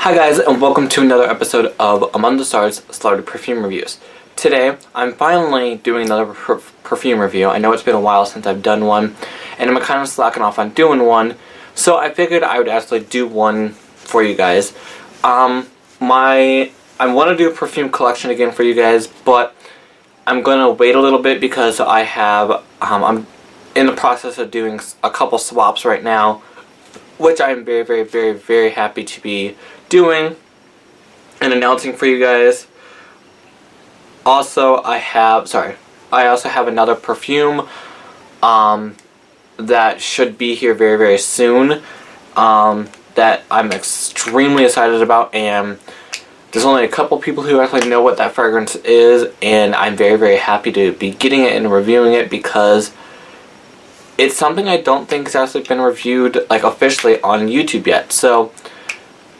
Hi guys, and welcome to another episode of Among the Stars Celebrity Perfume Reviews. Today, I'm finally doing another perfume review. I know it's been a while since I've done one, and I'm kind of slacking off on doing one, so I figured I would actually do one for you guys. I want to do a perfume collection again for you guys, but I'm going to wait a little bit because I have, I'm in the process of doing a couple swaps right now, which I'm very happy to be doing and announcing for you guys. Also, I also have another perfume that should be here very soon, that I'm extremely excited about, and there's only a couple people who actually know what that fragrance is, and I'm very happy to be getting it and reviewing it because it's something I don't think has actually been reviewed like officially on YouTube yet. So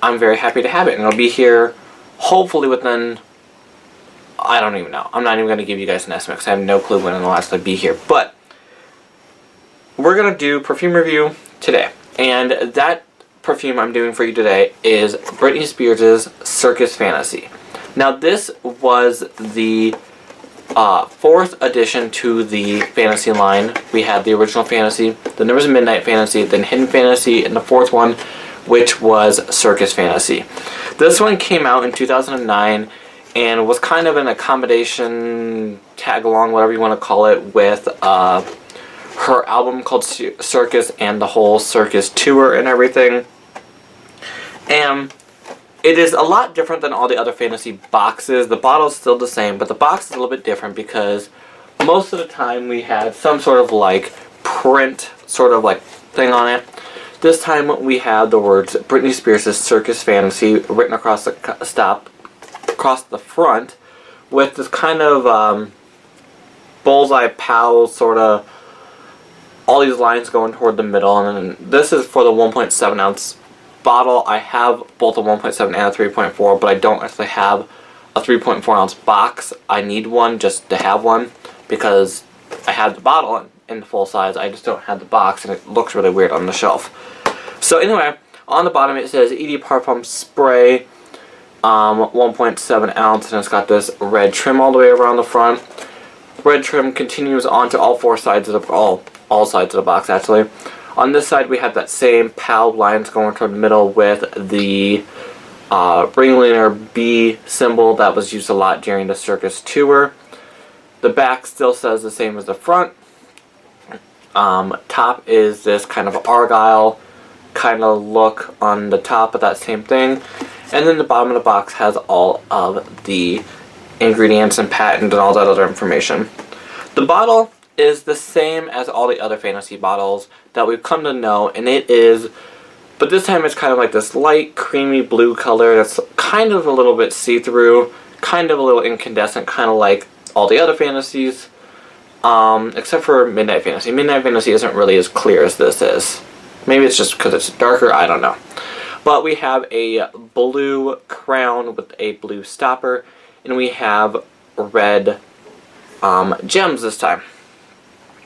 I'm very happy to have it, and it'll be here hopefully within, I don't even know. I'm not even going to give you guys an estimate because I have no clue when it'll actually be here. But we're going to do perfume review today, and that perfume I'm doing for you today is Britney Spears' Circus Fantasy. Now this was the fourth addition to the Fantasy line. We had the original Fantasy, then there was a Midnight Fantasy, then Hidden Fantasy, and the fourth one, which was Circus Fantasy. This one came out in 2009 and was kind of an accommodation, tag-along, whatever you want to call it, with her album called Circus and the whole Circus tour and everything. And it is a lot different than all the other Fantasy boxes. The bottle's still the same, but the box is a little bit different because most of the time we had some sort of like print sort of like thing on it. This time we have the words Britney Spears' Circus Fantasy written across the front with this kind of bullseye pow sort of, all these lines going toward the middle, and then this is for the 1.7 ounce bottle. I have both a 1.7 and a 3.4, but I don't actually have a 3.4 ounce box. I need one just to have one because I have the bottle in the full size. I just don't have the box, and it looks really weird on the shelf. So anyway, on the bottom it says Eau de Parfum Spray, 1.7 ounce, and it's got this red trim all the way around the front. Red trim continues onto all four sides of the all sides of the box actually. On this side we have that same POW lines going toward the middle with the ringleader B symbol that was used a lot during the Circus tour. The back still says the same as the front. Top is this kind of argyle kind of look on the top of that same thing, and then the bottom of the box has all of the ingredients and patent and all that other information. The bottle is the same as all the other Fantasy bottles that we've come to know, and it is, but this time it's kind of like this light creamy blue color that's kind of a little bit see-through, kind of a little incandescent, kind of like all the other Fantasies, except for Midnight Fantasy. Midnight Fantasy isn't really as clear as this is. Maybe it's just because it's darker, I don't know. But we have a blue crown with a blue stopper, and we have red gems this time.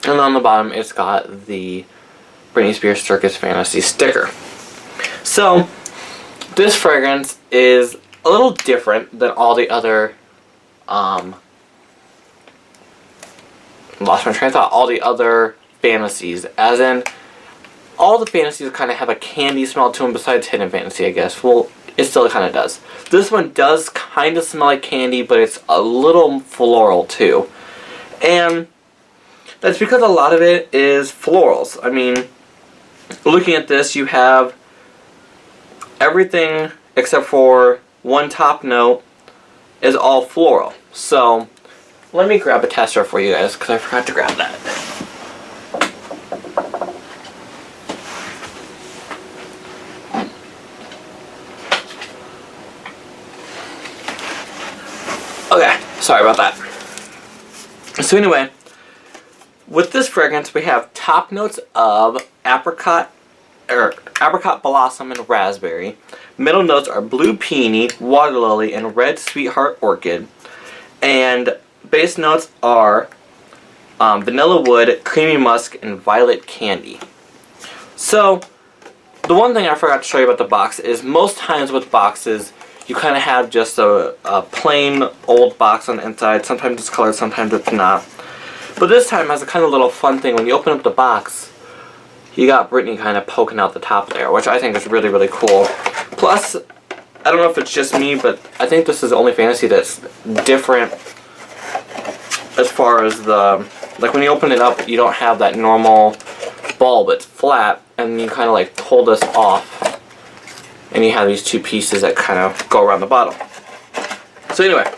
And on the bottom it's got the Britney Spears Circus Fantasy sticker. So this fragrance is a little different than all the other lost my train of thought. All the other Fantasies, as in all the Fantasies kind of have a candy smell to them besides Hidden Fantasy, I guess. Well, it still kind of does. This one does kind of smell like candy, but it's a little floral too. And that's because a lot of it is florals. I mean, looking at this, you have everything except for one top note is all floral. So let me grab a tester for you guys because I forgot to grab that. Okay, sorry about that. So anyway, with this fragrance we have top notes of apricot blossom and raspberry. Middle notes are blue peony, water lily, and red sweetheart orchid. And base notes are vanilla wood, creamy musk, and violet candy. So the one thing I forgot to show you about the box is most times with boxes, you kind of have just a plain old box on the inside. Sometimes it's colored, sometimes it's not. But this time has a kind of little fun thing. When you open up the box, you got Britney kind of poking out the top there, which I think is really, really cool. Plus, I don't know if it's just me, but I think this is the only fantasy that's different as far as the... Like, when you open it up, you don't have that normal bulb. It's flat, and you kind of, like, pull this off. And you have these two pieces that kind of go around the bottom. So anyway.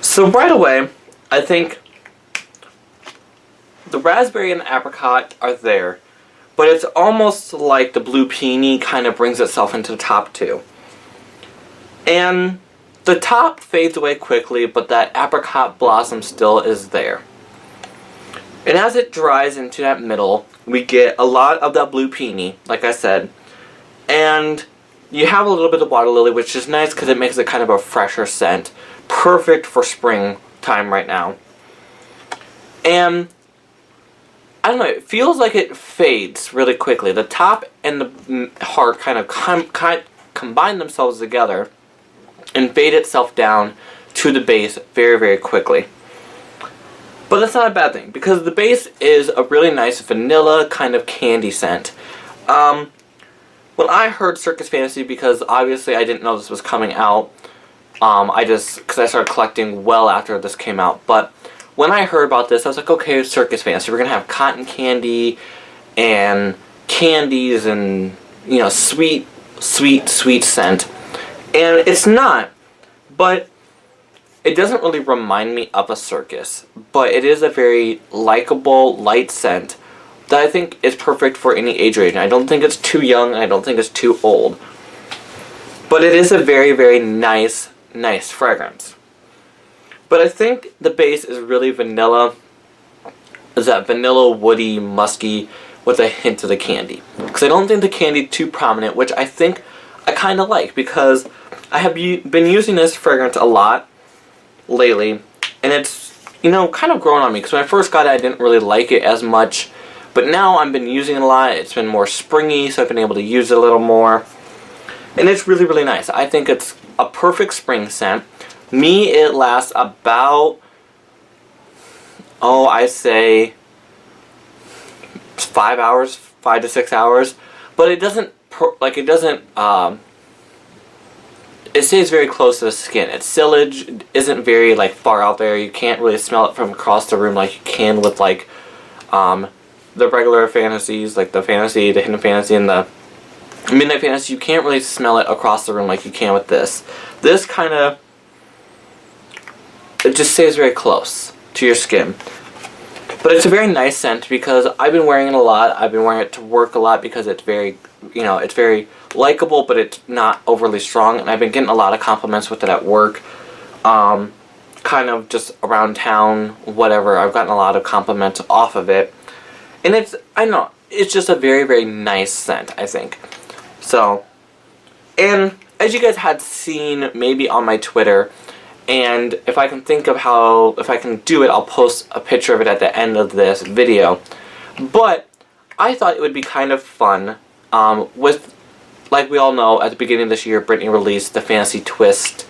So right away, I think the raspberry and the apricot are there. But it's almost like the blue peony kind of brings itself into the top too. And the top fades away quickly, but that apricot blossom still is there. And as it dries into that middle, we get a lot of that blue peony, like I said. And you have a little bit of water lily, which is nice because it makes it kind of a fresher scent. Perfect for springtime right now. And I don't know, it feels like it fades really quickly. The top and the heart kind of combine themselves together and fade itself down to the base very, very quickly. But that's not a bad thing, because the base is a really nice vanilla kind of candy scent. When I heard Circus Fantasy, because obviously I didn't know this was coming out, because I started collecting well after this came out, but when I heard about this, I was like, okay, Circus Fantasy, we're going to have cotton candy and candies and, you know, sweet, sweet, sweet scent. And it's not, but it doesn't really remind me of a circus. But it is a very likable, light scent that I think is perfect for any age range. I don't think it's too young, and I don't think it's too old. But it is a very, very nice, nice fragrance. But I think the base is really vanilla. Is that vanilla, woody, musky with a hint of the candy. Because I don't think the candy too prominent, which I think I kind of like, because I have been using this fragrance a lot lately, and it's, you know, kind of grown on me. Because when I first got it, I didn't really like it as much. But now I've been using it a lot. It's been more springy, so I've been able to use it a little more. And it's really, really nice. I think it's a perfect spring scent. Me, it lasts about, I say 5 hours, 5 to 6 hours. But it doesn't, it stays very close to the skin. Its sillage isn't very, like, far out there. You can't really smell it from across the room like you can with, like, the regular fantasies, like the fantasy, the hidden fantasy, and the midnight fantasy. You can't really smell it across the room like you can with this. This kind of, it just stays very close to your skin. But it's a very nice scent because I've been wearing it a lot. I've been wearing it to work a lot because it's very, you know, it's very likable, but it's not overly strong. And I've been getting a lot of compliments with it at work. Kind of just around town, whatever. I've gotten a lot of compliments off of it. And it's, I don't know, it's just a very, very nice scent, I think. So, and as you guys had seen maybe on my Twitter, and if I can think of how, if I can do it, I'll post a picture of it at the end of this video. But I thought it would be kind of fun with, like we all know, at the beginning of this year, Britney released the Fantasy Twist,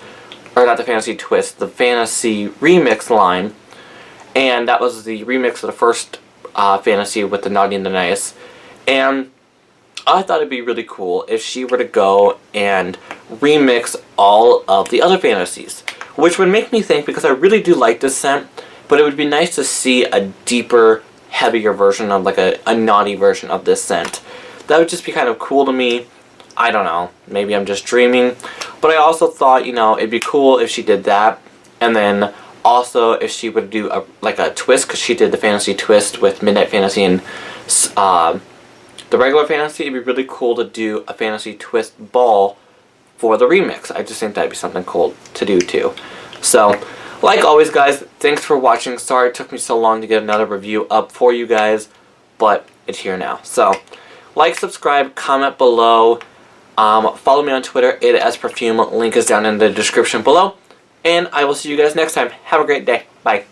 or not the Fantasy Twist, the Fantasy Remix line. And that was the remix of the first Fantasy with the Naughty and the Nice. And I thought it'd be really cool if she were to go and remix all of the other fantasies. Which would make me think, because I really do like this scent, but it would be nice to see a deeper, heavier version of, like a naughty version of this scent. That would just be kind of cool to me. I don't know, maybe I'm just dreaming. But I also thought, you know, it'd be cool if she did that. And then also if she would do a twist, because she did the Fantasy Twist with Midnight Fantasy and the regular Fantasy. It'd be really cool to do a Fantasy Twist ball for the remix. I just think that'd be something cool to do too. So, like always guys, thanks for watching. Sorry it took me so long to get another review up for you guys, but it's here now. So, like, subscribe, comment below, follow me on Twitter, @Perfume, link is down in the description below, And I will see you guys next time. Have a great day. Bye.